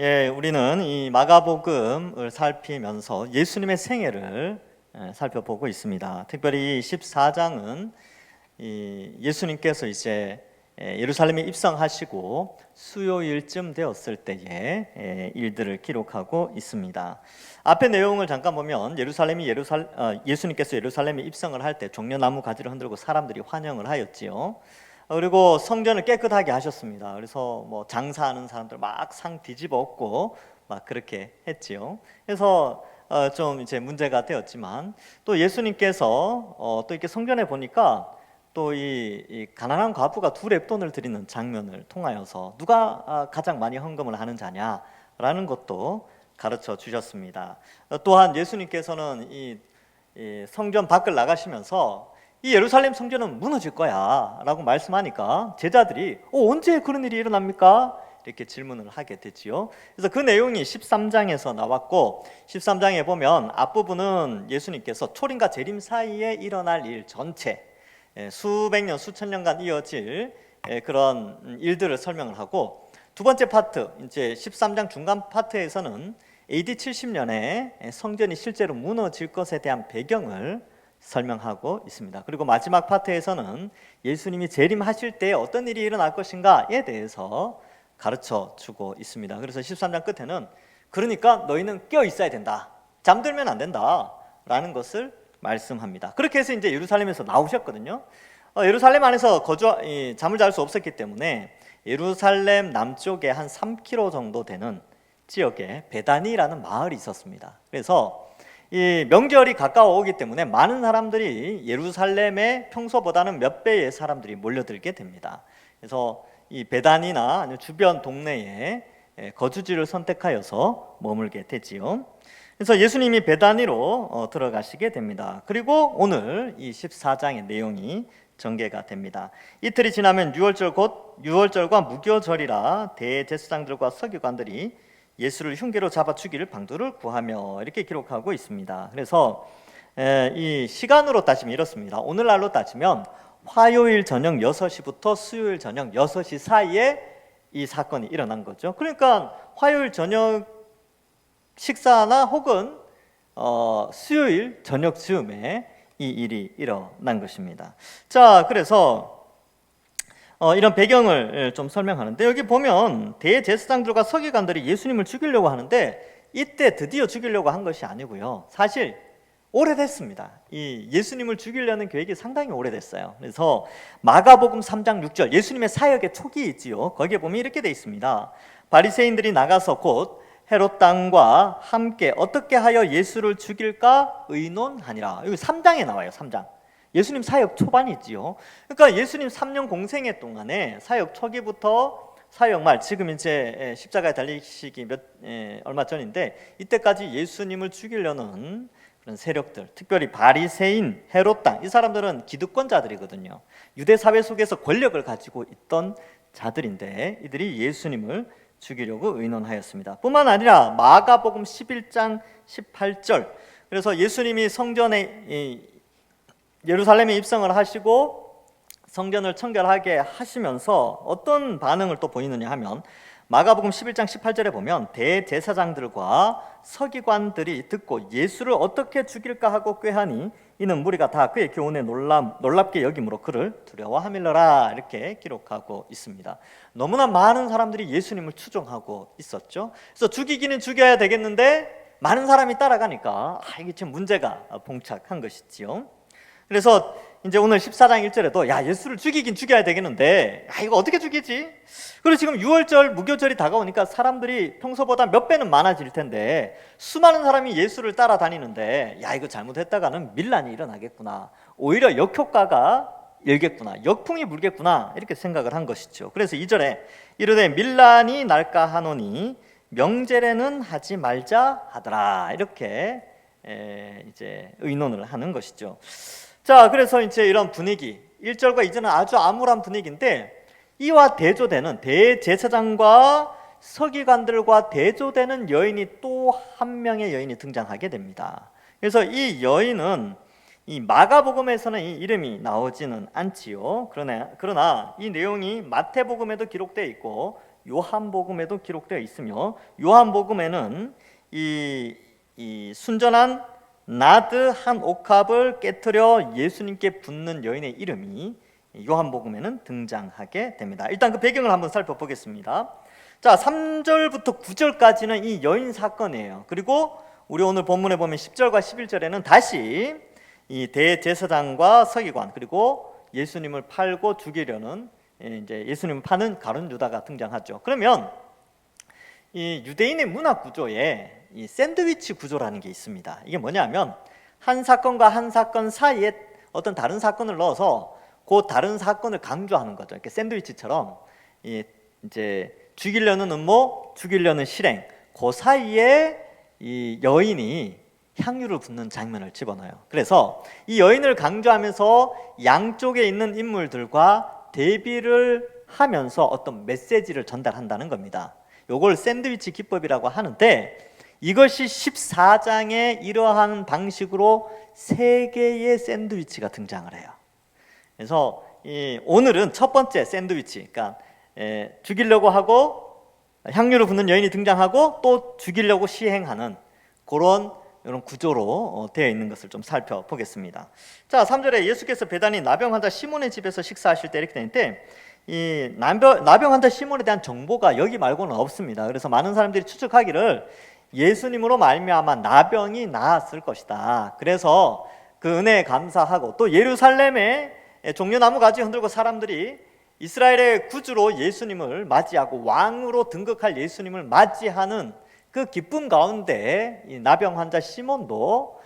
예, 우리는 이 마가복음을 살피면서 예수님의 생애를 살펴보고 있습니다. 특별히 14장은 예수님께서 이제 예루살렘에 입성하시고 수요일쯤 되었을 때의 일들을 기록하고 있습니다. 앞의 내용을 잠깐 보면 예수님께서 예루살렘에 입성을 할 때 종려나무 가지를 흔들고 사람들이 환영을 하였지요. 그리고 성전을 깨끗하게 하셨습니다. 그래서 뭐 장사하는 사람들 막 상 뒤집어 엎고 막 그렇게 했지요. 그래서 좀 이제 문제가 되었지만 또 예수님께서 또 이렇게 성전에 보니까 또 이 가난한 과부가 두 렙돈을 드리는 장면을 통하여서 누가 가장 많이 헌금을 하는 자냐라는 것도 가르쳐 주셨습니다. 또한 예수님께서는 이 성전 밖을 나가시면서 이 예루살렘 성전은 무너질 거야 라고 말씀하니까 제자들이 언제 그런 일이 일어납니까? 이렇게 질문을 하게 되지요. 그래서 그 내용이 13장에서 나왔고 13장에 보면 앞부분은 예수님께서 초림과 재림 사이에 일어날 일 전체 수백 년 수천 년간 이어질 그런 일들을 설명을 하고, 두 번째 파트 이제 13장 중간 파트에서는 AD 70년에 성전이 실제로 무너질 것에 대한 배경을 설명하고 있습니다. 그리고 마지막 파트에서는 예수님이 재림하실 때 어떤 일이 일어날 것인가에 대해서 가르쳐 주고 있습니다. 그래서 13장 끝에는 그러니까 너희는 깨어 있어야 된다, 잠들면 안 된다 라는 것을 말씀합니다. 그렇게 해서 이제 예루살렘에서 나오셨거든요. 예루살렘 안에서 잠을 잘 수 없었기 때문에 예루살렘 남쪽에 한 3km 정도 되는 지역에 베다니라는 마을이 있었습니다. 그래서 이 명절이 가까워 오기 때문에 많은 사람들이 예루살렘에 평소보다는 몇 배의 사람들이 몰려들게 됩니다. 그래서 이 베다니나 아니면 주변 동네에 거주지를 선택하여서 머물게 되지요. 그래서 예수님이 베다니로 들어가시게 됩니다. 그리고 오늘 이 14장의 내용이 전개가 됩니다. 이틀이 지나면 유월절과 무교절이라 대제사장들과 서기관들이 예수를 흉계로 잡아 죽일 방도를 구하며 이렇게 기록하고 있습니다. 그래서 이 시간으로 따지면 이렇습니다. 오늘날로 따지면 화요일 저녁 6시부터 수요일 저녁 6시 사이에 이 사건이 일어난 거죠. 그러니까 화요일 저녁 식사나 혹은 수요일 저녁 즈음에 이 일이 일어난 것입니다. 자, 그래서 이런 배경을 좀 설명하는데, 여기 보면 대제사장들과 서기관들이 예수님을 죽이려고 하는데 이때 드디어 죽이려고 한 것이 아니고요, 사실 오래됐습니다. 이 예수님을 죽이려는 계획이 상당히 오래됐어요. 그래서 마가복음 3장 6절 예수님의 사역의 초기에 있지요. 거기에 보면 이렇게 돼 있습니다. 바리새인들이 나가서 곧 헤롯 땅과 함께 어떻게 하여 예수를 죽일까 의논하니라. 여기 3장에 나와요. 3장. 예수님 사역 초반이 있지요. 그러니까 예수님 3년 공생애 동안에 사역 초기부터 사역 말, 지금 이제 십자가에 달리시기 얼마 전인데 이때까지 예수님을 죽이려는 그런 세력들, 특별히 바리새인, 헤롯 땅, 이 사람들은 기득권자들이거든요. 유대 사회 속에서 권력을 가지고 있던 자들인데 이들이 예수님을 죽이려고 의논하였습니다. 뿐만 아니라 마가복음 11장 18절, 그래서 예수님이 성전에 예루살렘에 입성을 하시고 성전을 청결하게 하시면서 어떤 반응을 또 보이느냐 하면 마가복음 11장 18절에 보면 대제사장들과 서기관들이 듣고 예수를 어떻게 죽일까 하고 꾀하니 이는 무리가 다 그의 교훈에 놀랍게 여김으로 그를 두려워하밀러라, 이렇게 기록하고 있습니다. 너무나 많은 사람들이 예수님을 추종하고 있었죠. 그래서 죽이기는 죽여야 되겠는데 많은 사람이 따라가니까 이게 참 문제가 봉착한 것이지요. 그래서 이제 오늘 14장 1절에도 예수를 죽이긴 죽여야 되겠는데 이거 어떻게 죽이지? 그리고 지금 유월절 무교절이 다가오니까 사람들이 평소보다 몇 배는 많아질 텐데 수많은 사람이 예수를 따라다니는데 이거 잘못했다가는 밀란이 일어나겠구나, 오히려 역효과가 일겠구나, 역풍이 불겠구나, 이렇게 생각을 한 것이죠. 그래서 2절에 이르되 밀란이 날까 하노니 명절에는 하지 말자 하더라, 이렇게 이제 의논을 하는 것이죠. 자, 그래서 이제 이런 분위기, 1절과 2절은 아주 암울한 분위기인데 이와 대조되는 대제사장과 서기관들과 대조되는 여인이 또 한 명의 여인이 등장하게 됩니다. 그래서 이 여인은 이 마가복음에서는 이 이름이 나오지는 않지요. 그러나 이 내용이 마태복음에도 기록되어 있고 요한복음에도 기록되어 있으며, 요한복음에는 이 순전한 나드 한 옥합을 깨트려 예수님께 붓는 여인의 이름이 요한복음에는 등장하게 됩니다. 일단 그 배경을 한번 살펴보겠습니다. 자, 3절부터 9절까지는 이 여인 사건이에요. 그리고 우리 오늘 본문에 보면 10절과 11절에는 다시 이 대제사장과 서기관, 그리고 예수님을 팔고 죽이려는, 이제 예수님을 파는 가룟 유다가 등장하죠. 그러면 이 유대인의 문화 구조에 이 샌드위치 구조라는 게 있습니다. 이게 뭐냐면 한 사건과 한 사건 사이에 어떤 다른 사건을 넣어서 그 다른 사건을 강조하는 거죠. 이렇게 샌드위치처럼 이제 죽이려는 음모, 죽이려는 실행, 그 사이에 이 여인이 향유를 붓는 장면을 집어넣어요. 그래서 이 여인을 강조하면서 양쪽에 있는 인물들과 대비를 하면서 어떤 메시지를 전달한다는 겁니다. 이걸 샌드위치 기법이라고 하는데, 이것이 14장에 이러한 방식으로 3개의 샌드위치가 등장을 해요. 그래서 오늘은 첫 번째 샌드위치, 그러니까 죽이려고 하고 향유를 붓는 여인이 등장하고 또 죽이려고 시행하는 그런 이런 구조로 되어 있는 것을 좀 살펴보겠습니다. 자, 3절에 예수께서 베다니 나병 환자 시몬의 집에서 식사하실 때 이렇게 되는데, 이 나병 환자 시몬에 대한 정보가 여기 말고는 없습니다. 그래서 많은 사람들이 추측하기를 예수님으로 말미암아 나병이 나았을 것이다. 그래서 그 은혜에 감사하고, 또 예루살렘에 종려나무 가지 흔들고 사람들이 이스라엘의 구주로 예수님을 맞이하고 왕으로 등극할 예수님을 맞이하는 그 기쁨 가운데 이 나병 환자 시몬도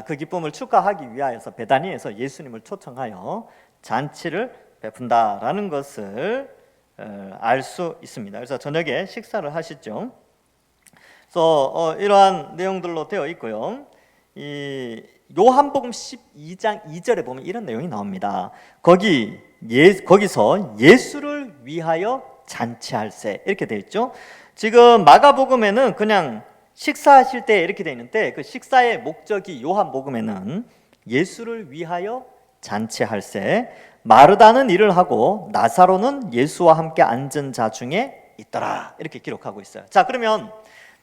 그 기쁨을 축하하기 위하여서 베다니에서 예수님을 초청하여 잔치를 베푼다라는 것을 알 수 있습니다. 그래서 저녁에 식사를 하시죠. 그래서 이러한 내용들로 되어 있고요. 이 요한복음 12장 2절에 보면 이런 내용이 나옵니다. 거기서 예수를 위하여 잔치할세, 이렇게 되어 있죠. 지금 마가복음에는 그냥 식사하실 때 이렇게 되어 있는데, 그 식사의 목적이 요한복음에는 예수를 위하여 잔치할세, 마르다는 일을 하고 나사로는 예수와 함께 앉은 자 중에 있더라, 이렇게 기록하고 있어요. 자, 그러면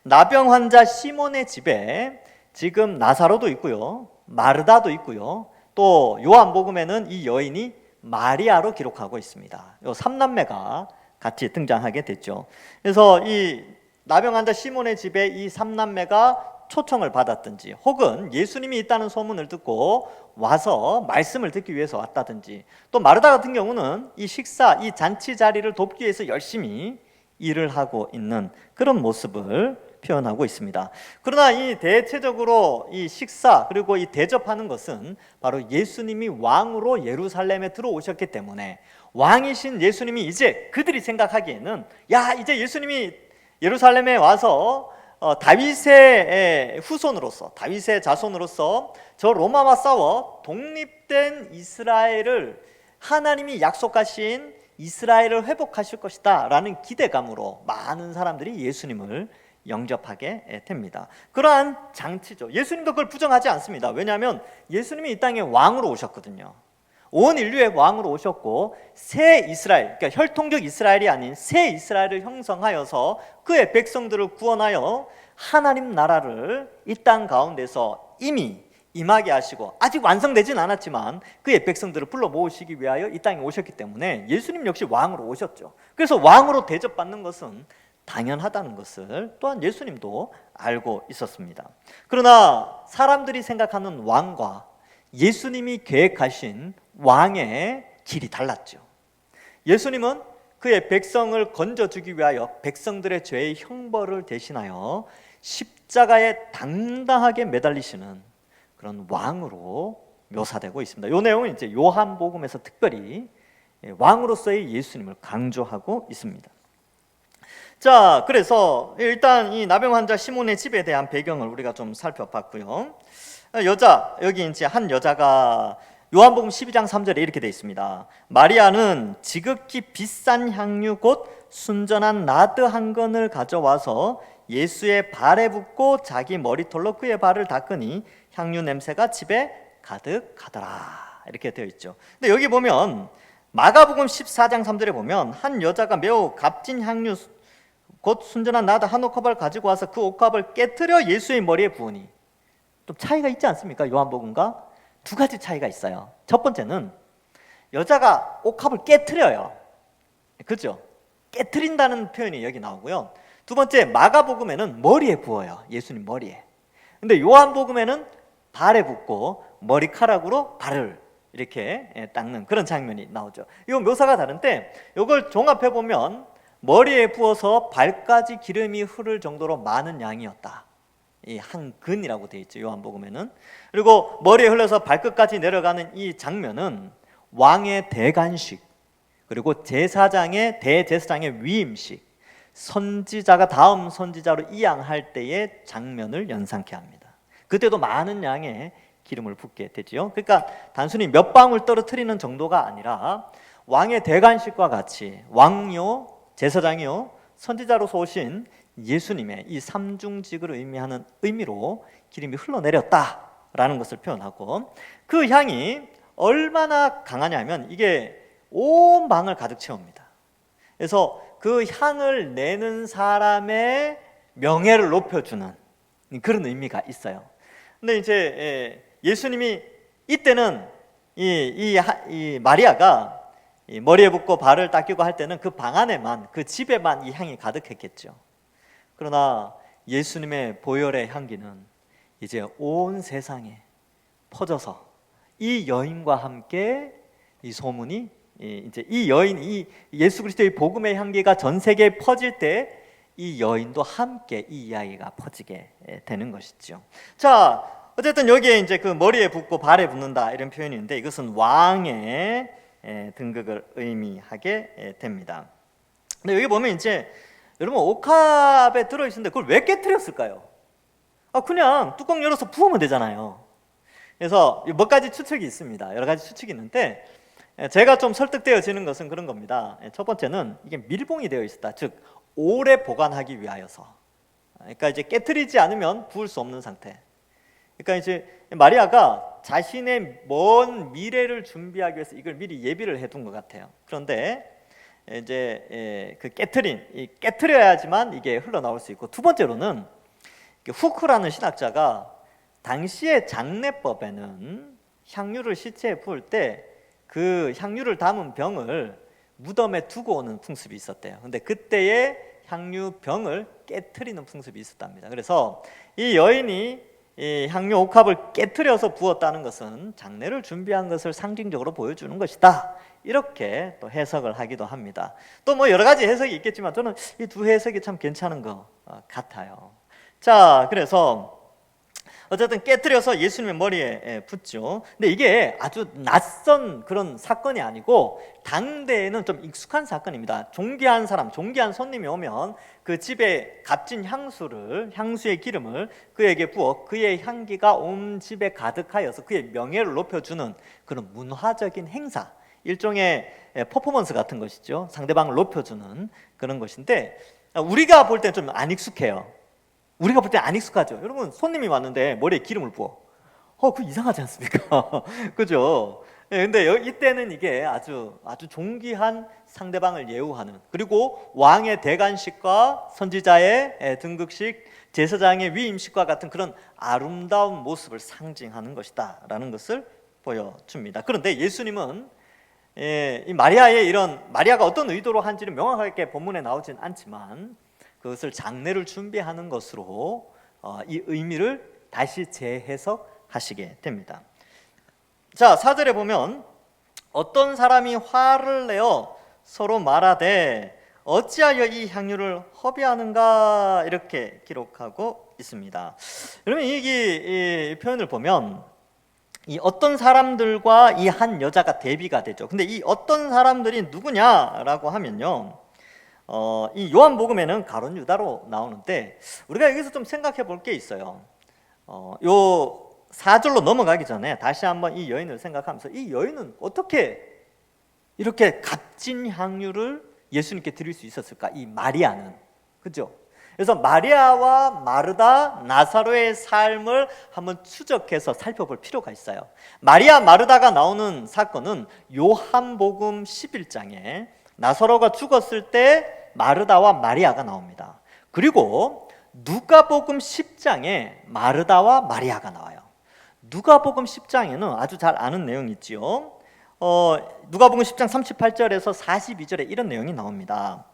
나병 환자 시몬의 집에 지금 나사로도 있고요, 마르다도 있고요, 또 요한복음에는 이 여인이 마리아로 기록하고 있습니다. 이 3남매가 같이 등장하게 됐죠. 그래서 이 나병 환자 시몬의 집에 이 3남매가 초청을 받았든지, 혹은 예수님이 있다는 소문을 듣고 와서 말씀을 듣기 위해서 왔다든지, 또 마르다 같은 경우는 이 식사, 이 잔치 자리를 돕기 위해서 열심히 일을 하고 있는 그런 모습을 표현하고 있습니다. 그러나 이 대체적으로 이 식사, 그리고 이 대접하는 것은 바로 예수님이 왕으로 예루살렘에 들어오셨기 때문에, 왕이신 예수님이 이제 그들이 생각하기에는, 야, 이제 예수님이 예루살렘에 와서 다윗의 후손으로서, 다윗의 자손으로서 저 로마와 싸워 독립된 이스라엘을, 하나님이 약속하신 이스라엘을 회복하실 것이다 라는 기대감으로 많은 사람들이 예수님을 영접하게 됩니다. 그러한 장치죠. 예수님도 그걸 부정하지 않습니다. 왜냐하면 예수님이 이 땅에 왕으로 오셨거든요. 온 인류의 왕으로 오셨고, 새 이스라엘, 그러니까 혈통적 이스라엘이 아닌 새 이스라엘을 형성하여서 그의 백성들을 구원하여 하나님 나라를 이 땅 가운데서 이미 임하게 하시고, 아직 완성되진 않았지만 그의 백성들을 불러 모으시기 위하여 이 땅에 오셨기 때문에 예수님 역시 왕으로 오셨죠. 그래서 왕으로 대접받는 것은 당연하다는 것을 또한 예수님도 알고 있었습니다. 그러나 사람들이 생각하는 왕과 예수님이 계획하신 왕의 길이 달랐죠. 예수님은 그의 백성을 건져주기 위하여 백성들의 죄의 형벌을 대신하여 십자가에 당당하게 매달리시는 그런 왕으로 묘사되고 있습니다. 이 내용은 이제 요한복음에서 특별히 왕으로서의 예수님을 강조하고 있습니다. 자, 그래서 일단 이 나병 환자 시몬의 집에 대한 배경을 우리가 좀 살펴봤고요. 여기 이제 한 여자가 요한복음 12장 3절에 이렇게 되어 있습니다. 마리아는 지극히 비싼 향유 곧 순전한 나드 한 건을 가져와서 예수의 발에 붓고 자기 머리털로 그의 발을 닦으니 향유 냄새가 집에 가득하더라, 이렇게 되어 있죠. 근데 여기 보면 마가복음 14장 3절에 보면 한 여자가 매우 값진 향유 곧 순전한 나다 한 옥합을 가지고 와서 그 옥합을 깨트려 예수의 머리에 부으니. 좀 차이가 있지 않습니까? 요한복음과 두 가지 차이가 있어요. 첫 번째는 여자가 옥합을 깨트려요. 그죠? 깨트린다는 표현이 여기 나오고요. 두 번째, 마가복음에는 머리에 부어요. 예수님 머리에. 근데 요한복음에는 발에 붓고 머리카락으로 발을 이렇게 닦는 그런 장면이 나오죠. 이 묘사가 다른데 이걸 종합해 보면 머리에 부어서 발까지 기름이 흐를 정도로 많은 양이었다. 이 한 근이라고 되어 있죠. 요한복음에는. 그리고 머리에 흘러서 발끝까지 내려가는 이 장면은 왕의 대관식, 그리고 제사장의 대제사장의 위임식, 선지자가 다음 선지자로 이양할 때의 장면을 연상케 합니다. 그때도 많은 양의 기름을 붓게 되지요. 그러니까 단순히 몇 방울 떨어뜨리는 정도가 아니라 왕의 대관식과 같이 왕요, 제사장이요, 선지자로서 오신 예수님의 이 삼중직을 의미하는 의미로 기름이 흘러내렸다라는 것을 표현하고, 그 향이 얼마나 강하냐면 이게 온 방을 가득 채웁니다. 그래서 그 향을 내는 사람의 명예를 높여주는 그런 의미가 있어요. 근데 이제 예수님이 이때는 이 마리아가 이 머리에 붓고 발을 닦이고 할 때는 그 방 안에만, 그 집에만 이 향이 가득했겠죠. 그러나 예수님의 보혈의 향기는 이제 온 세상에 퍼져서 이 여인과 함께 이 소문이, 이제 이 여인, 이 예수 그리스도의 복음의 향기가 전 세계에 퍼질 때 이 여인도 함께 이 이야기가 퍼지게 되는 것이죠. 자, 어쨌든 여기에 이제 그 머리에 붓고 발에 붓는다 이런 표현이 있는데 이것은 왕의 등극을 의미하게 됩니다. 근데 여기 보면 이제 여러분 옥합에 들어 있는데 그걸 왜 깨트렸을까요? 그냥 뚜껑 열어서 부으면 되잖아요. 그래서 몇 가지 추측이 있습니다. 여러 가지 추측이 있는데 제가 좀 설득되어지는 것은 그런 겁니다. 첫 번째는 이게 밀봉이 되어 있었다. 즉 오래 보관하기 위하여서. 그러니까 이제 깨트리지 않으면 부을 수 없는 상태. 그러니까 이제 마리아가 자신의 먼 미래를 준비하기 위해서 이걸 미리 예비를 해둔 것 같아요. 그런데 이제 그 깨트려야지만 이게 흘러나올 수 있고, 두 번째로는 후크라는 신학자가 당시의 장례법에는 향유를 시체에 부을 때 그 향유를 담은 병을 무덤에 두고 오는 풍습이 있었대요. 근데 그때의 향유병을 깨트리는 풍습이 있었답니다. 그래서 이 여인이 이 향유 옥합을 깨트려서 부었다는 것은 장례를 준비한 것을 상징적으로 보여주는 것이다. 이렇게 또 해석을 하기도 합니다. 또 뭐 여러 가지 해석이 있겠지만 저는 이 두 해석이 참 괜찮은 것 같아요. 자, 그래서 어쨌든 깨트려서 예수님의 머리에 붓죠. 근데 이게 아주 낯선 그런 사건이 아니고 당대에는 좀 익숙한 사건입니다. 존귀한 사람, 존귀한 손님이 오면 그 집에 값진 향수의 기름을 그에게 부어 그의 향기가 온 집에 가득하여서 그의 명예를 높여주는 그런 문화적인 행사, 일종의 퍼포먼스 같은 것이죠. 상대방을 높여주는 그런 것인데 우리가 볼 때는 좀 안 익숙해요. 우리가 볼 때 안 익숙하죠. 여러분 손님이 왔는데 머리에 기름을 부어. 그거 이상하지 않습니까? 그죠? 근데 이때는 이게 아주 존귀한 상대방을 예우하는, 그리고 왕의 대관식과 선지자의 등극식, 제사장의 위임식과 같은 그런 아름다운 모습을 상징하는 것이다라는 것을 보여줍니다. 그런데 예수님은 이 마리아가 어떤 의도로 한지는 명확하게 본문에 나오진 않지만 그것을 장례를 준비하는 것으로 이 의미를 다시 재해석하시게 됩니다. 자, 4절에 보면 어떤 사람이 화를 내어 서로 말하되 어찌하여 이 향유를 허비하는가 이렇게 기록하고 있습니다. 여러분 이 표현을 보면 이 어떤 사람들과 이 한 여자가 대비가 되죠. 근데 이 어떤 사람들이 누구냐라고 하면요, 이 요한복음에는 가룟 유다로 나오는데 우리가 여기서 좀 생각해 볼 게 있어요. 요 4절로 넘어가기 전에 다시 한번 이 여인을 생각하면서 이 여인은 어떻게 이렇게 값진 향유를 예수님께 드릴 수 있었을까? 이 마리아는, 그죠? 그래서 마리아와 마르다, 나사로의 삶을 한번 추적해서 살펴볼 필요가 있어요. 마리아, 마르다가 나오는 사건은 요한복음 11장에 나사로가 죽었을 때 마르다와 마리아가 나옵니다. 그리고 누가복음 10장에 마르다와 마리아가 나와요. 누가복음 10장에는 아주 잘 아는 내용이 있지요. 누가복음 10장 38절에서 42절에 이런 내용이 나옵니다.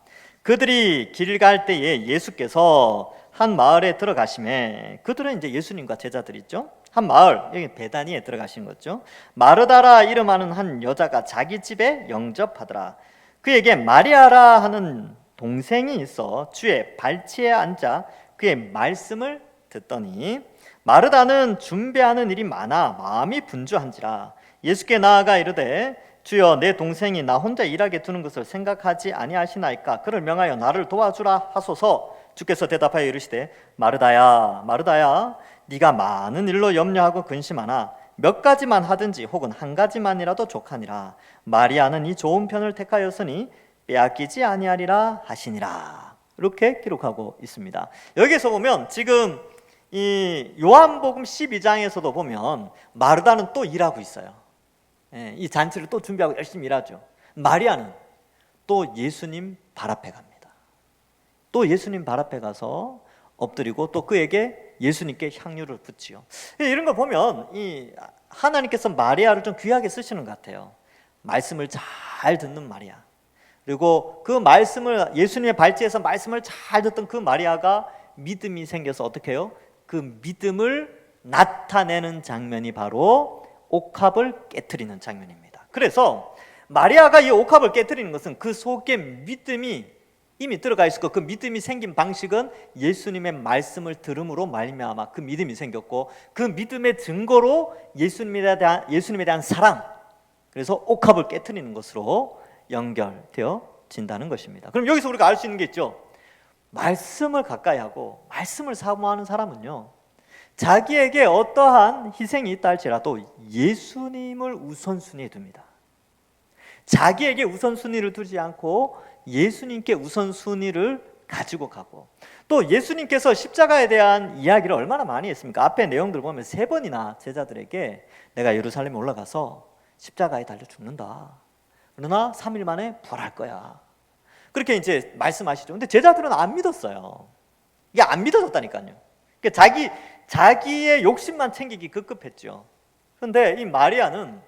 그들이 길 갈 때에 예수께서 한 마을에 들어가시매, 그들은 이제 예수님과 제자들 있죠. 한 마을, 여기 베다니에 들어가신 거죠. 마르다라 이름하는 한 여자가 자기 집에 영접하더라. 그에게 마리아라 하는 동생이 있어 주의 발치에 앉아 그의 말씀을 듣더니, 마르다는 준비하는 일이 많아 마음이 분주한지라 예수께 나아가 이르되, 주여, 내 동생이 나 혼자 일하게 두는 것을 생각하지 아니하시나이까? 그를 명하여 나를 도와주라 하소서. 주께서 대답하여 이르시되, 마르다야, 마르다야, 네가 많은 일로 염려하고 근심하나 몇 가지만 하든지 혹은 한 가지만이라도 족하니라. 마리아는 이 좋은 편을 택하였으니 빼앗기지 아니하리라 하시니라. 이렇게 기록하고 있습니다. 여기에서 보면 지금 이 요한복음 12장에서도 보면 마르다는 또 일하고 있어요. 이 잔치를 또 준비하고 열심히 일하죠. 마리아는 또 예수님 발 앞에 갑니다. 또 예수님 발 앞에 가서 엎드리고 또 그에게 예수님께 향유를 붓지요. 이런 거 보면 이 하나님께서 마리아를 좀 귀하게 쓰시는 것 같아요. 말씀을 잘 듣는 마리아, 그리고 그 말씀을, 예수님의 발치에서 말씀을 잘 듣던 그 마리아가 믿음이 생겨서 어떻게 해요? 그 믿음을 나타내는 장면이 바로 옥합을 깨트리는 장면입니다. 그래서 마리아가 이 옥합을 깨트리는 것은 그 속에 믿음이 이미 들어가 있었고, 그 믿음이 생긴 방식은 예수님의 말씀을 들음으로 말미암아 그 믿음이 생겼고, 그 믿음의 증거로 예수님에 대한 사랑, 그래서 옥합을 깨트리는 것으로 연결되어진다는 것입니다. 그럼 여기서 우리가 알 수 있는 게 있죠. 말씀을 가까이 하고 말씀을 사모하는 사람은요, 자기에게 어떠한 희생이 있다 할지라도 예수님을 우선순위에 둡니다. 자기에게 우선순위를 두지 않고 예수님께 우선순위를 가지고 가고, 또 예수님께서 십자가에 대한 이야기를 얼마나 많이 했습니까? 앞에 내용들 보면 3번이나 제자들에게 내가 예루살렘에 올라가서 십자가에 달려 죽는다, 그러나 3일 만에 부활할 거야, 그렇게 이제 말씀하시죠. 근데 제자들은 안 믿었어요. 이게 안 믿어졌다니까요. 그러니까 자기의 욕심만 챙기기 급급했죠. 그런데 이 마리아는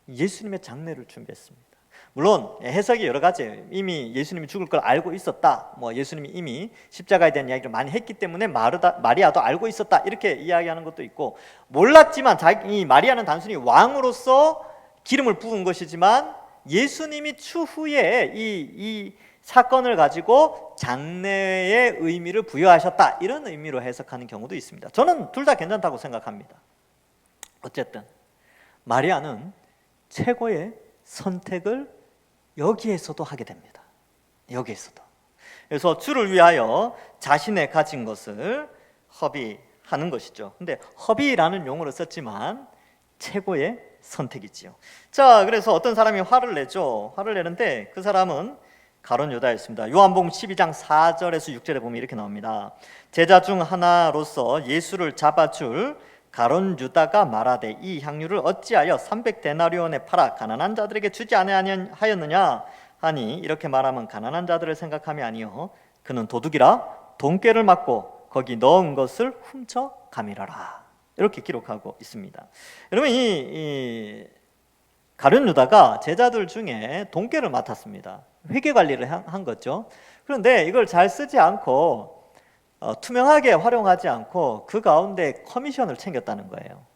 예수님의 장례를 준비했습니다. 물론 해석이 여러 가지예요. 이미 예수님이 죽을 걸 알고 있었다, 예수님이 이미 십자가에 대한 이야기를 많이 했기 때문에 마리아도 알고 있었다, 이렇게 이야기하는 것도 있고, 몰랐지만 이 마리아는 단순히 왕으로서 기름을 부은 것이지만 예수님이 추후에 이 사건을 가지고 장례의 의미를 부여하셨다, 이런 의미로 해석하는 경우도 있습니다. 저는 둘 다 괜찮다고 생각합니다. 어쨌든 마리아는 최고의 선택을 여기에서도 하게 됩니다. 여기에서도. 그래서 주를 위하여 자신의 가진 것을 허비하는 것이죠. 근데 허비라는 용어를 썼지만 최고의 선택이지요. 자, 그래서 어떤 사람이 화를 내죠. 화를 내는데 그 사람은 가룟 유다였습니다. 요한복음 12장 4절에서 6절에 보면 이렇게 나옵니다. 제자 중 하나로서 예수를 잡아줄 가룟 유다가 말하되, 이 향유를 어찌하여 300데나리온에 팔아 가난한 자들에게 주지 아니하였느냐 하니, 이렇게 말하면 가난한 자들을 생각함이 아니요 그는 도둑이라 돈꾀를 맞고 거기 넣은 것을 훔쳐 가밀어라, 이렇게 기록하고 있습니다. 여러분, 이 가룟 유다가 제자들 중에 돈꾀를 맡았습니다. 회계 관리를 한 거죠. 그런데 이걸 잘 쓰지 않고 투명하게 활용하지 않고 그 가운데 커미션을 챙겼다는 거예요.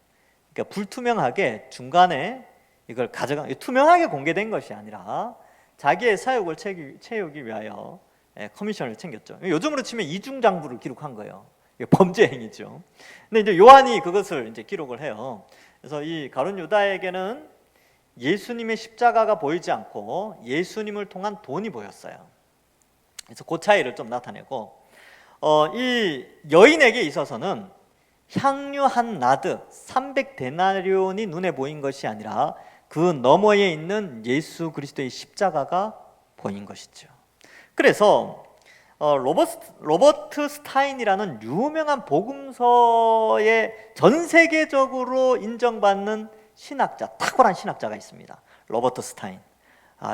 그러니까 불투명하게 중간에 이걸 투명하게 공개된 것이 아니라 자기의 사욕을 채우기 위하여 커미션을 챙겼죠. 요즘으로 치면 이중장부를 기록한 거예요. 이게 범죄 행위죠. 근데 이제 요한이 그것을 이제 기록을 해요. 그래서 이 가룟 유다에게는 예수님의 십자가가 보이지 않고 예수님을 통한 돈이 보였어요. 그래서 그 차이를 좀 나타내고, 이 여인에게 있어서는 향유 한 나드 300데나리온이 눈에 보인 것이 아니라 그 너머에 있는 예수 그리스도의 십자가가 보인 것이죠. 그래서 로버트 스타인이라는 유명한 복음서에 전 세계적으로 인정받는 신학자, 탁월한 신학자가 있습니다. 로버트 스타인.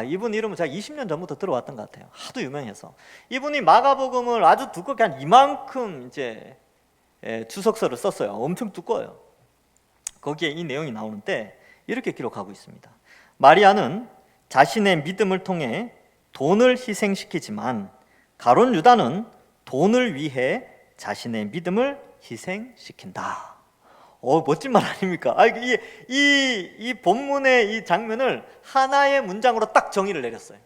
이분 이름은 제가 20년 전부터 들어왔던 것 같아요. 하도 유명해서. 이분이 마가복음을 아주 두껍게 한 이만큼 이제 주석서를 썼어요. 엄청 두꺼워요. 거기에 이 내용이 나오는데 이렇게 기록하고 있습니다. 마리아는 자신의 믿음을 통해 돈을 희생시키지만 가룟 유다는 돈을 위해 자신의 믿음을 희생시킨다. 멋진 말 아닙니까? 이 본문의 이 장면을 하나의 문장으로 딱 정의를 내렸어요.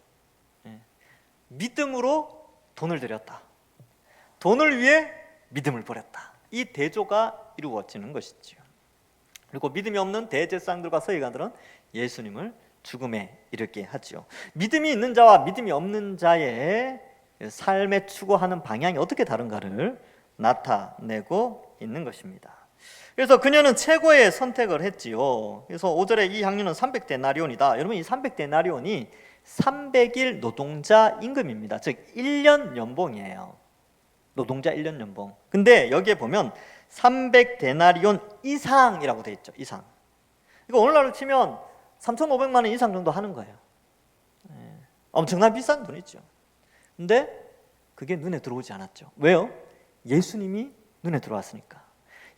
믿음으로 돈을 들였다. 돈을 위해 믿음을 버렸다. 이 대조가 이루어지는 것이지요. 그리고 믿음이 없는 대제사장들과 서기관들은 예수님을 죽음에 이르게 하지요. 믿음이 있는 자와 믿음이 없는 자의 삶에 추구하는 방향이 어떻게 다른가를 나타내고 있는 것입니다. 그래서 그녀는 최고의 선택을 했지요. 그래서 5절에 이 향료는 300데나리온이다. 여러분, 이 300데나리온이 300일 노동자 임금입니다. 즉 1년 연봉이에요. 노동자 1년 연봉. 근데 여기에 보면 300데나리온 이상이라고 돼 있죠. 이상. 이거 오늘날로 치면 3,500만 원 이상 정도 하는 거예요. 엄청난 비싼 돈이죠. 근데 그게 눈에 들어오지 않았죠. 왜요? 예수님이 눈에 들어왔으니까.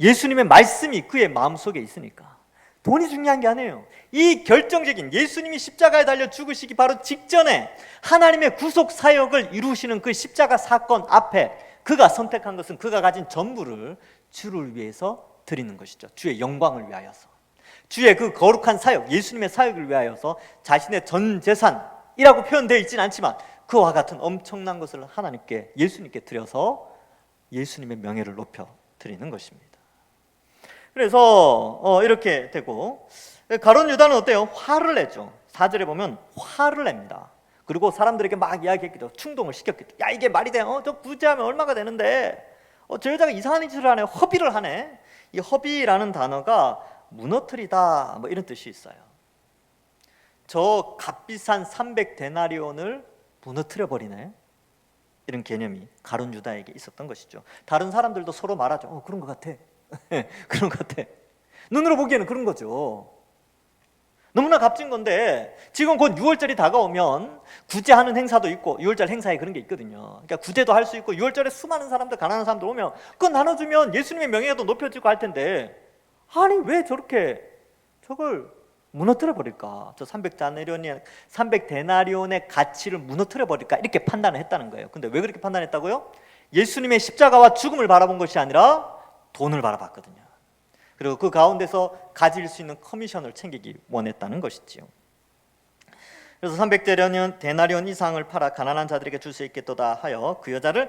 예수님의 말씀이 그의 마음속에 있으니까. 돈이 중요한 게 아니에요. 이 결정적인 예수님이 십자가에 달려 죽으시기 바로 직전에 하나님의 구속 사역을 이루시는 그 십자가 사건 앞에 그가 선택한 것은 그가 가진 전부를 주를 위해서 드리는 것이죠. 주의 영광을 위하여서. 주의 그 거룩한 사역, 예수님의 사역을 위하여서 자신의 전 재산이라고 표현되어 있지는 않지만 그와 같은 엄청난 것을 하나님께, 예수님께 드려서 예수님의 명예를 높여 드리는 것입니다. 그래서 이렇게 되고, 가룟 유다는 어때요? 화를 내죠. 4절에 보면 화를 냅니다. 그리고 사람들에게 막 이야기했겠죠. 충동을 시켰겠죠. 야, 이게 말이 돼? 저 부자하면 얼마가 되는데 저 여자가 이상한 짓을 하네, 허비를 하네. 이 허비라는 단어가 무너뜨리다 뭐 이런 뜻이 있어요. 저 값비싼 300데나리온을 무너뜨려 버리네, 이런 개념이 가룟 유다에게 있었던 것이죠. 다른 사람들도 서로 말하죠. 그런 것 같아. 그런 것 같아. 눈으로 보기에는 그런 거죠. 너무나 값진 건데 지금 곧 6월절이 다가오면 구제하는 행사도 있고, 6월절 행사에 그런 게 있거든요. 그러니까 구제도 할 수 있고, 6월절에 수많은 사람들, 가난한 사람들 오면 그거 나눠주면 예수님의 명예가 높여지고 할 텐데, 아니 왜 저렇게 저걸 무너뜨려 버릴까? 저 300데나리온의 가치를 무너뜨려 버릴까? 이렇게 판단을 했다는 거예요. 근데 왜 그렇게 판단했다고요? 예수님의 십자가와 죽음을 바라본 것이 아니라 돈을 바라봤거든요. 그리고 그 가운데서 가질 수 있는 커미션을 챙기기 원했다는 것이지요. 그래서 300데나리온 이상을 팔아 가난한 자들에게 줄 수 있겠도다 하여 그 여자를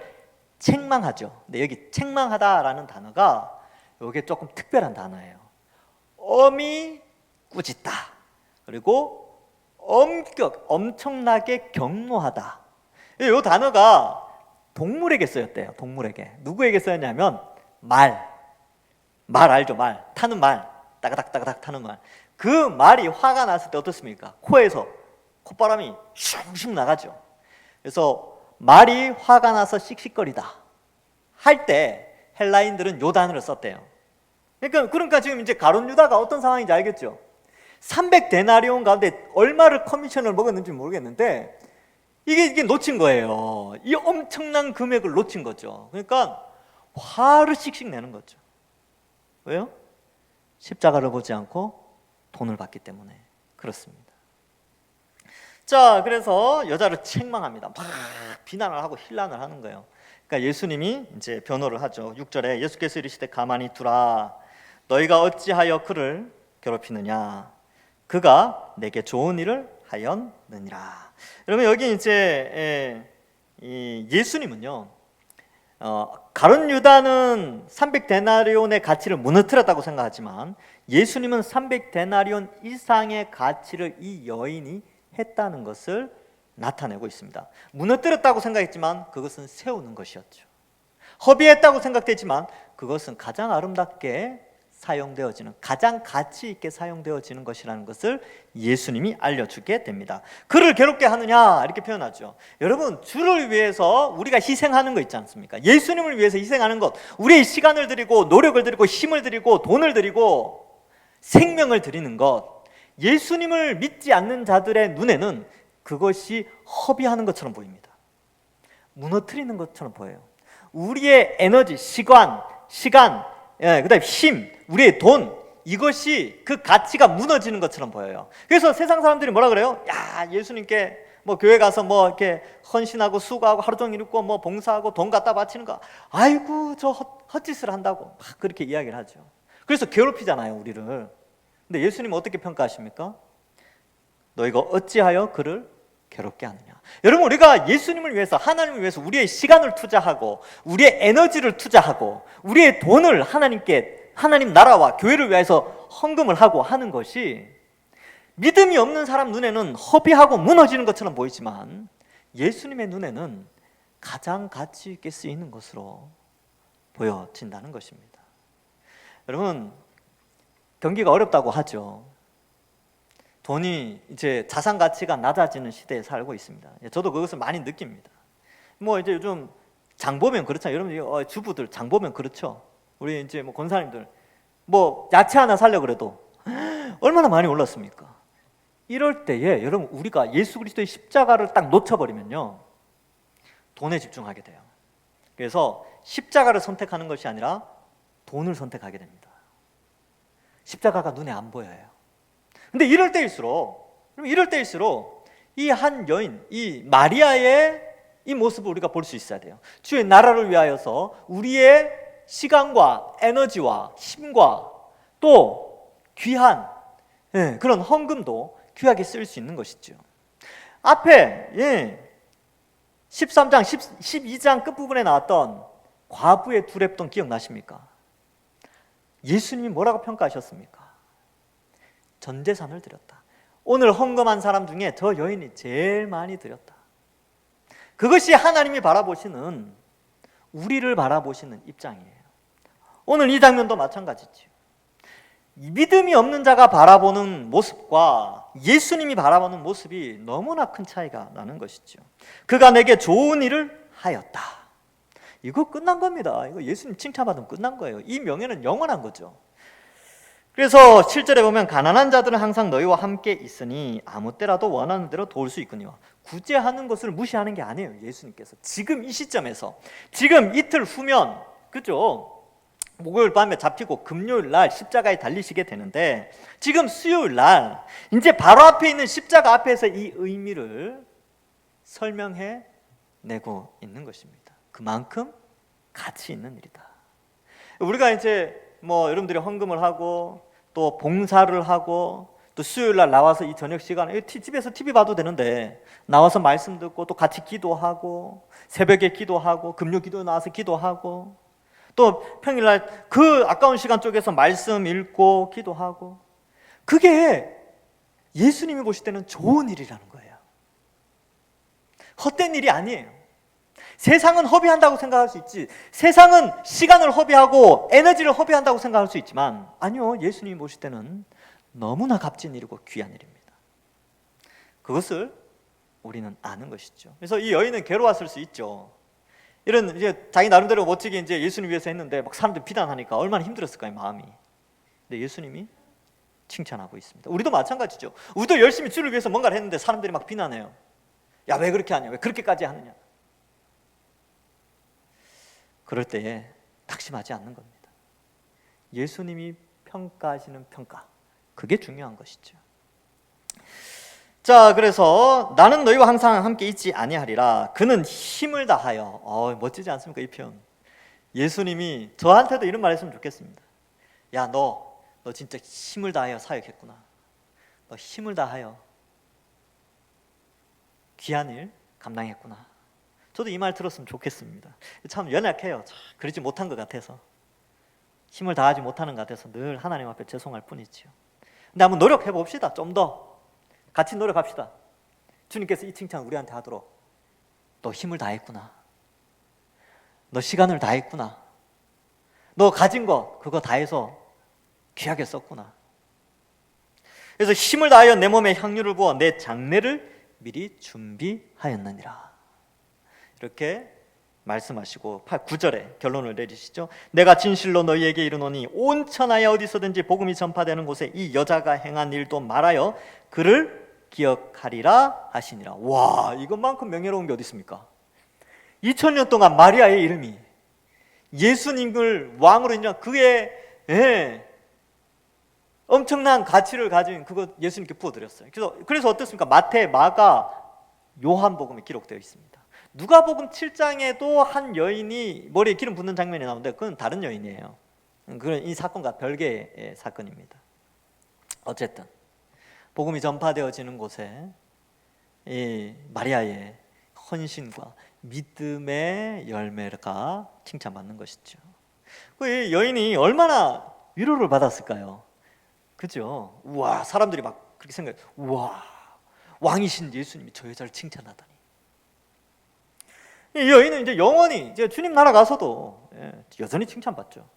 책망하죠. 근데 여기 책망하다라는 단어가 이게 조금 특별한 단어예요. 엄히 꾸짖다. 그리고 엄청나게 경노하다. 이 단어가 동물에게 쓰였대요. 동물에게. 누구에게 쓰였냐면 말 알죠? 말. 타는 말. 따가닥 타는 말. 그 말이 화가 났을 때 어떻습니까? 코에서 콧바람이 슉슉 나가죠. 그래서 말이 화가 나서 씩씩거리다 할 때 헬라인들은 요 단어를 썼대요. 그러니까 지금 이제 가룟 유다가 어떤 상황인지 알겠죠? 300데나리온 가운데 얼마를 커미션을 먹었는지 모르겠는데 이게 놓친 거예요. 이 엄청난 금액을 놓친 거죠. 그러니까 화를 씩씩 내는 거죠. 왜요? 십자가를 보지 않고 돈을 받기 때문에 그렇습니다. 자, 그래서 여자를 책망합니다. 막 비난을 하고 힐난을 하는 거예요. 그러니까 예수님이 이제 변호를 하죠. 6절에 예수께서 이르시되 가만히 두라. 너희가 어찌하여 그를 괴롭히느냐? 그가 내게 좋은 일을 하였느니라. 여러분, 여기 이제 예수님은요, 가룟 유다는 300데나리온의 가치를 무너뜨렸다고 생각하지만 예수님은 300데나리온 이상의 가치를 이 여인이 했다는 것을 나타내고 있습니다. 무너뜨렸다고 생각했지만 그것은 세우는 것이었죠. 허비했다고 생각되지만 그것은 가장 아름답게 사용되어지는, 가장 가치 있게 사용되어지는 것이라는 것을 예수님이 알려주게 됩니다. 그를 괴롭게 하느냐 이렇게 표현하죠. 여러분, 주를 위해서 우리가 희생하는 거 있지 않습니까? 예수님을 위해서 희생하는 것, 우리의 시간을 드리고 노력을 드리고 힘을 드리고 돈을 드리고 생명을 드리는 것, 예수님을 믿지 않는 자들의 눈에는 그것이 허비하는 것처럼 보입니다. 무너뜨리는 것처럼 보여요. 우리의 에너지, 시간, 그다음에 힘, 우리의 돈, 이것이 그 가치가 무너지는 것처럼 보여요. 그래서 세상 사람들이 뭐라 그래요? 야, 예수님께 뭐 교회 가서 뭐 이렇게 헌신하고 수고하고 하루 종일 있고 뭐 봉사하고 돈 갖다 바치는 거, 아이고 저 헛짓을 한다고 막 그렇게 이야기를 하죠. 그래서 괴롭히잖아요, 우리를. 근데 예수님은 어떻게 평가하십니까? 너희가 어찌하여 그를 괴롭게 하느냐. 여러분, 우리가 예수님을 위해서, 하나님을 위해서 우리의 시간을 투자하고 우리의 에너지를 투자하고 우리의 돈을 하나님 나라와 교회를 위해서 헌금을 하고 하는 것이 믿음이 없는 사람 눈에는 허비하고 무너지는 것처럼 보이지만 예수님의 눈에는 가장 가치 있게 쓰이는 것으로 보여진다는 것입니다. 여러분, 경기가 어렵다고 하죠. 돈이 이제 자산 가치가 낮아지는 시대에 살고 있습니다. 저도 그것을 많이 느낍니다. 뭐 이제 요즘 장 보면 그렇잖아요. 여러분, 주부들 장 보면 그렇죠. 우리 이제 뭐 권사님들 뭐 야채 하나 살려 그래도 얼마나 많이 올랐습니까? 이럴 때에 여러분, 우리가 예수 그리스도의 십자가를 딱 놓쳐버리면요, 돈에 집중하게 돼요. 그래서 십자가를 선택하는 것이 아니라 돈을 선택하게 됩니다. 십자가가 눈에 안 보여요. 근데 이럴 때일수록 이 한 여인, 이 마리아의 이 모습을 우리가 볼 수 있어야 돼요. 주의 나라를 위하여서 우리의 시간과 에너지와 힘과 또 귀한 그런 헌금도 귀하게 쓸 수 있는 것이죠. 앞에 13장, 12장 끝부분에 나왔던 과부의 두 랩돈 기억나십니까? 예수님이 뭐라고 평가하셨습니까? 전 재산을 드렸다. 오늘 헌금한 사람 중에 저 여인이 제일 많이 드렸다. 그것이 하나님이 바라보시는, 우리를 바라보시는 입장이에요. 오늘 이 장면도 마찬가지죠. 믿음이 없는 자가 바라보는 모습과 예수님이 바라보는 모습이 너무나 큰 차이가 나는 것이죠. 그가 내게 좋은 일을 하였다. 이거 끝난 겁니다. 이거 예수님 칭찬받으면 끝난 거예요. 이 명예는 영원한 거죠. 그래서 7절에 보면 가난한 자들은 항상 너희와 함께 있으니 아무 때라도 원하는 대로 도울 수 있거니와. 구제하는 것을 무시하는 게 아니에요. 예수님께서 지금 이 시점에서, 지금 이틀 후면, 그죠? 목요일 밤에 잡히고 금요일 날 십자가에 달리시게 되는데, 지금 수요일 날 이제 바로 앞에 있는 십자가 앞에서 이 의미를 설명해 내고 있는 것입니다. 그만큼 가치 있는 일이다. 우리가 이제 뭐 여러분들이 헌금을 하고 또 봉사를 하고 또 수요일 날 나와서 이 저녁 시간에 집에서 TV 봐도 되는데 나와서 말씀 듣고 또 같이 기도하고 새벽에 기도하고 금요 기도에 나와서 기도하고 또 평일날 그 아까운 시간 쪽에서 말씀 읽고 기도하고, 그게 예수님이 보실 때는 좋은 일이라는 거예요. 헛된 일이 아니에요. 세상은 허비한다고 생각할 수 있지, 세상은 시간을 허비하고 에너지를 허비한다고 생각할 수 있지만, 아니요, 예수님이 보실 때는 너무나 값진 일이고 귀한 일입니다. 그것을 우리는 아는 것이죠. 그래서 이 여인은 괴로웠을 수 있죠. 이런 이제 자기 나름대로 멋지게 이제 예수님 위해서 했는데 막 사람들 비난하니까 얼마나 힘들었을까요, 마음이. 근데 예수님이 칭찬하고 있습니다. 우리도 마찬가지죠. 우리도 열심히 주를 위해서 뭔가를 했는데 사람들이 막 비난해요. 야, 왜 그렇게 하냐, 왜 그렇게까지 하느냐. 그럴 때에 낙심하지 않는 겁니다. 예수님이 평가하시는 평가, 그게 중요한 것이죠. 자, 그래서 나는 너희와 항상 함께 있지 아니하리라. 그는 힘을 다하여. 멋지지 않습니까, 이 표현? 예수님이 저한테도 이런 말 했으면 좋겠습니다. 야, 너 진짜 힘을 다하여 사역했구나. 너 힘을 다하여 귀한 일 감당했구나. 저도 이 말 들었으면 좋겠습니다. 참 연약해요. 그러지 못한 것 같아서, 힘을 다하지 못하는 것 같아서 늘 하나님 앞에 죄송할 뿐이지요. 근데 한번 노력해 봅시다. 좀 더 같이 노력합시다. 주님께서 이 칭찬 우리한테 하도록. 너 힘을 다했구나. 너 시간을 다했구나. 너 가진 거 그거 다해서 귀하게 썼구나. 그래서 힘을 다하여 내 몸에 향유를 부어 내 장례를 미리 준비하였느니라. 이렇게 말씀하시고 9절에 결론을 내리시죠. 내가 진실로 너희에게 이르노니 온 천하에 어디서든지 복음이 전파되는 곳에 이 여자가 행한 일도 말하여 그를 기억하리라 하시니라. 와, 이것만큼 명예로운 게 어디 있습니까? 2000년 동안 마리아의 이름이 예수님을 왕으로 인정한 그의 엄청난 가치를 가진 그거 예수님께 부어드렸어요. 그래서 어떻습니까? 마태, 마가, 요한복음에 기록되어 있습니다. 누가복음 7장에도 한 여인이 머리에 기름 붓는 장면이 나오는데 그건 다른 여인이에요. 그건 이 사건과 별개의 사건입니다. 어쨌든 복음이 전파되어지는 곳에 이 마리아의 헌신과 믿음의 열매가 칭찬받는 것이죠. 그 여인이 얼마나 위로를 받았을까요? 그죠? 우와, 사람들이 막 그렇게 생각해요. 우와, 왕이신 예수님이 저 여자를 칭찬하다니. 이 여인은 이제 영원히 이제 주님 나라 가서도 여전히 칭찬받죠.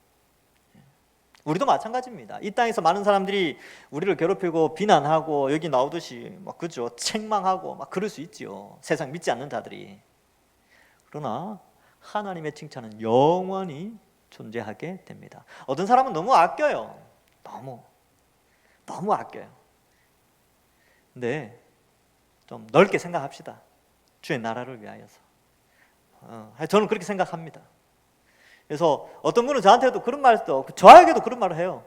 우리도 마찬가지입니다. 이 땅에서 많은 사람들이 우리를 괴롭히고 비난하고 여기 나오듯이 막 그죠? 책망하고 막 그럴 수 있지요. 세상 믿지 않는 자들이. 그러나 하나님의 칭찬은 영원히 존재하게 됩니다. 어떤 사람은 너무 아껴요. 너무 아껴요. 근데 좀 넓게 생각합시다. 주의 나라를 위하여서. 저는 그렇게 생각합니다. 그래서 어떤 분은 저한테도 그런 말도, 저에게도 그런 말을 해요.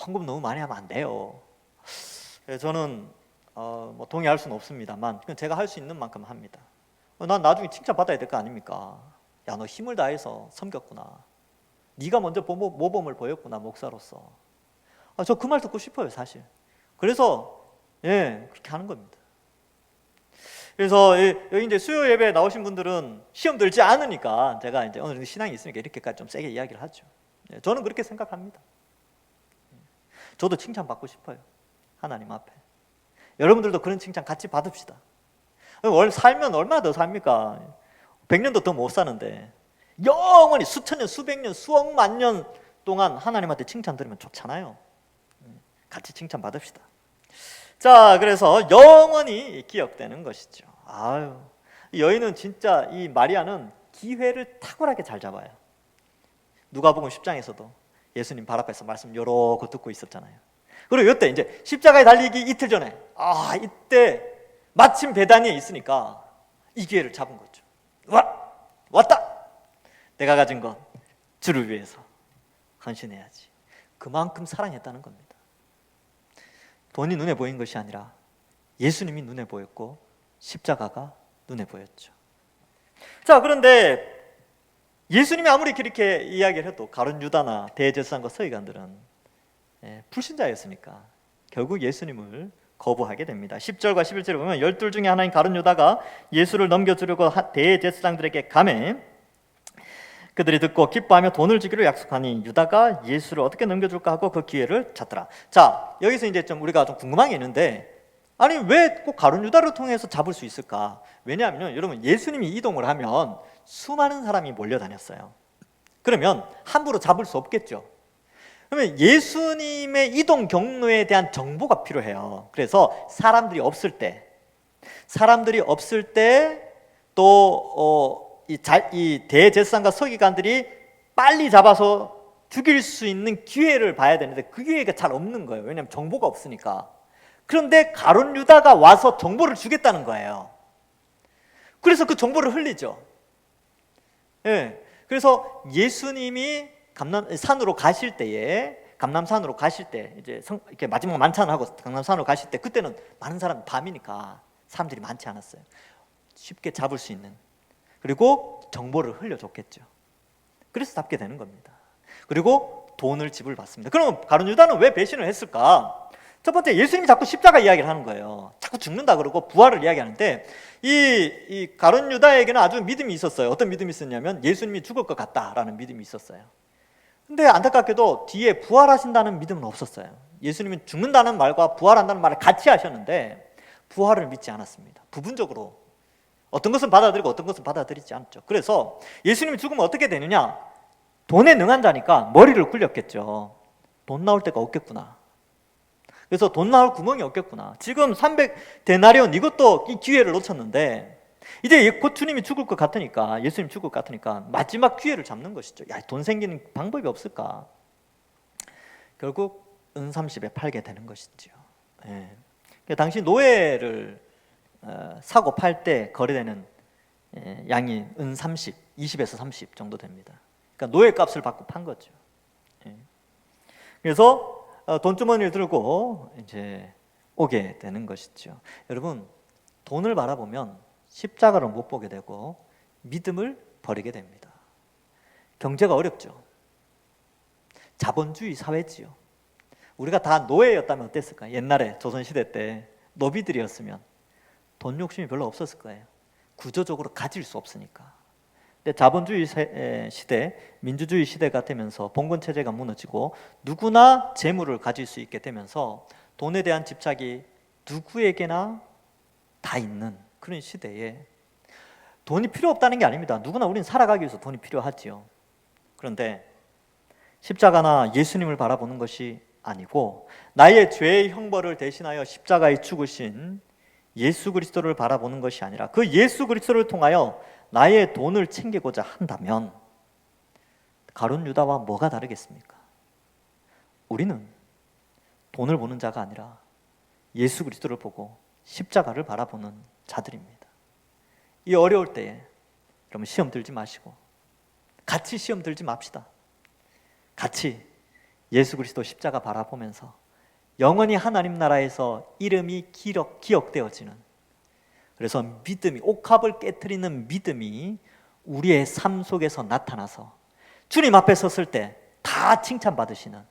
헌금 너무 많이 하면 안 돼요. 저는 뭐 동의할 수는 없습니다만 제가 할 수 있는 만큼 합니다. 난 나중에 칭찬받아야 될 거 아닙니까? 야, 너 힘을 다해서 섬겼구나. 네가 먼저 모범을 보였구나, 목사로서. 저 그 말 듣고 싶어요, 사실. 그래서 그렇게 하는 겁니다. 그래서 여기 이제 수요 예배에 나오신 분들은 시험 들지 않으니까 제가 이제 어느 정도 신앙이 있으니까 이렇게까지 좀 세게 이야기를 하죠. 저는 그렇게 생각합니다. 저도 칭찬받고 싶어요, 하나님 앞에. 여러분들도 그런 칭찬 같이 받읍시다. 살면 얼마나 더 삽니까? 100년도 더 못 사는데 영원히 수천 년, 수백 년, 수억만 년 동안 하나님한테 칭찬 들으면 좋잖아요. 같이 칭찬 받읍시다. 자, 그래서 영원히 기억되는 것이죠. 아유, 여인은 진짜, 이 마리아는 기회를 탁월하게 잘 잡아요. 누가복음 10장에서도 예수님 발 앞에서 말씀 요렇게 듣고 있었잖아요. 그리고 이때 이제 십자가에 달리기 이틀 전에 이때 마침 베다니에 있으니까 이 기회를 잡은 거죠. 왔다. 내가 가진 것 주를 위해서 헌신해야지. 그만큼 사랑했다는 겁니다. 돈이 눈에 보인 것이 아니라 예수님이 눈에 보였고 십자가가 눈에 보였죠. 자, 그런데 예수님이 아무리 그렇게 이야기를 해도 가룟 유다나 대제사장과 서기관들은 불신자였으니까 결국 예수님을 거부하게 됩니다. 10절과 11절에 보면 12 중에 하나인 가룟 유다가 예수를 넘겨주려고 대제사장들에게 가매 그들이 듣고 기뻐하며 돈을 주기로 약속하니 유다가 예수를 어떻게 넘겨줄까 하고 그 기회를 찾더라. 자, 여기서 이제 좀 우리가 좀 궁금한 게 있는데, 아니 왜 꼭 가룟 유다를 통해서 잡을 수 있을까? 왜냐하면 여러분, 예수님이 이동을 하면 수많은 사람이 몰려다녔어요. 그러면 함부로 잡을 수 없겠죠. 그러면 예수님의 이동 경로에 대한 정보가 필요해요. 그래서 사람들이 없을 때 또 이 대제사장과 서기관들이 빨리 잡아서 죽일 수 있는 기회를 봐야 되는데 그 기회가 잘 없는 거예요. 왜냐하면 정보가 없으니까. 그런데 가룟 유다가 와서 정보를 주겠다는 거예요. 그래서 그 정보를 흘리죠. 그래서 예수님이 감남산으로 가실 때에 이제 이렇게 마지막 만찬을 하고 감남산으로 가실 때, 그때는 많은 사람, 밤이니까 사람들이 많지 않았어요. 쉽게 잡을 수 있는, 그리고 정보를 흘려줬겠죠. 그래서 잡게 되는 겁니다. 그리고 돈을 지불받습니다. 그럼 가룟 유다는 왜 배신을 했을까? 첫 번째, 예수님이 자꾸 십자가 이야기를 하는 거예요. 자꾸 죽는다 그러고 부활을 이야기하는데 이 가룟 유다에게는 아주 믿음이 있었어요. 어떤 믿음이 있었냐면 예수님이 죽을 것 같다라는 믿음이 있었어요. 근데 안타깝게도 뒤에 부활하신다는 믿음은 없었어요. 예수님은 죽는다는 말과 부활한다는 말을 같이 하셨는데 부활을 믿지 않았습니다. 부분적으로 어떤 것은 받아들이고 어떤 것은 받아들이지 않죠. 그래서 예수님이 죽으면 어떻게 되느냐? 돈에 능한 자니까 머리를 굴렸겠죠. 돈 나올 데가 없겠구나. 그래서 돈 나올 구멍이 없겠구나. 지금 300데나리온 이것도 이 기회를 놓쳤는데 이제 곧 주님이 죽을 것 같으니까, 예수님 죽을 것 같으니까 마지막 기회를 잡는 것이죠. 야, 돈 생기는 방법이 없을까? 결국 은 30에 팔게 되는 것이죠. 당시 노예를 사고 팔 때 거래되는 양이 은 30, 20에서 30 정도 됩니다. 그러니까 노예 값을 받고 판 거죠. 그래서 돈주머니를 들고 이제 오게 되는 것이죠. 여러분, 돈을 바라보면 십자가를 못 보게 되고 믿음을 버리게 됩니다. 경제가 어렵죠. 자본주의 사회지요. 우리가 다 노예였다면 어땠을까요? 옛날에 조선시대 때 노비들이었으면 돈 욕심이 별로 없었을 거예요. 구조적으로 가질 수 없으니까. 근데 자본주의 시대, 민주주의 시대가 되면서 봉건체제가 무너지고 누구나 재물을 가질 수 있게 되면서 돈에 대한 집착이 누구에게나 다 있는 그런 시대에 돈이 필요 없다는 게 아닙니다. 누구나 우리는 살아가기 위해서 돈이 필요하지요. 그런데 십자가나 예수님을 바라보는 것이 아니고 나의 죄의 형벌을 대신하여 십자가에 죽으신 예수 그리스도를 바라보는 것이 아니라 그 예수 그리스도를 통하여 나의 돈을 챙기고자 한다면 가룟 유다와 뭐가 다르겠습니까? 우리는 돈을 보는 자가 아니라 예수 그리스도를 보고 십자가를 바라보는 자들입니다. 이 어려울 때에 여러분 시험 들지 마시고 같이 시험 들지 맙시다. 같이 예수 그리스도 십자가 바라보면서 영원히 하나님 나라에서 이름이 기억되어지는, 그래서 믿음이, 옥합을 깨트리는 믿음이 우리의 삶 속에서 나타나서 주님 앞에 섰을 때 다 칭찬받으시는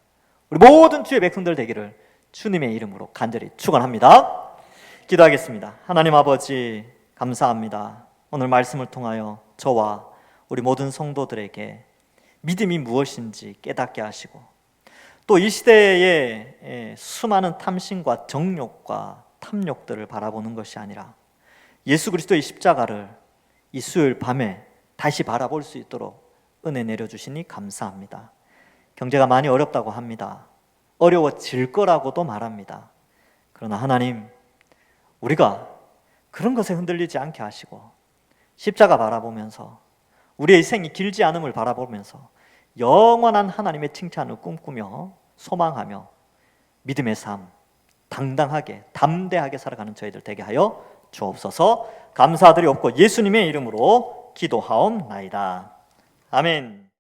우리 모든 주의 백성들 되기를 주님의 이름으로 간절히 축원합니다. 기도하겠습니다. 하나님 아버지 감사합니다. 오늘 말씀을 통하여 저와 우리 모든 성도들에게 믿음이 무엇인지 깨닫게 하시고 또 이 시대의 수많은 탐심과 정욕과 탐욕들을 바라보는 것이 아니라 예수 그리스도의 십자가를 이 수요일 밤에 다시 바라볼 수 있도록 은혜 내려주시니 감사합니다. 경제가 많이 어렵다고 합니다. 어려워질 거라고도 말합니다. 그러나 하나님, 우리가 그런 것에 흔들리지 않게 하시고 십자가 바라보면서 우리의 생이 길지 않음을 바라보면서 영원한 하나님의 칭찬을 꿈꾸며 소망하며 믿음의 삶 당당하게 담대하게 살아가는 저희들 되게 하여 주옵소서. 감사드리옵고 예수님의 이름으로 기도하옵나이다. 아멘.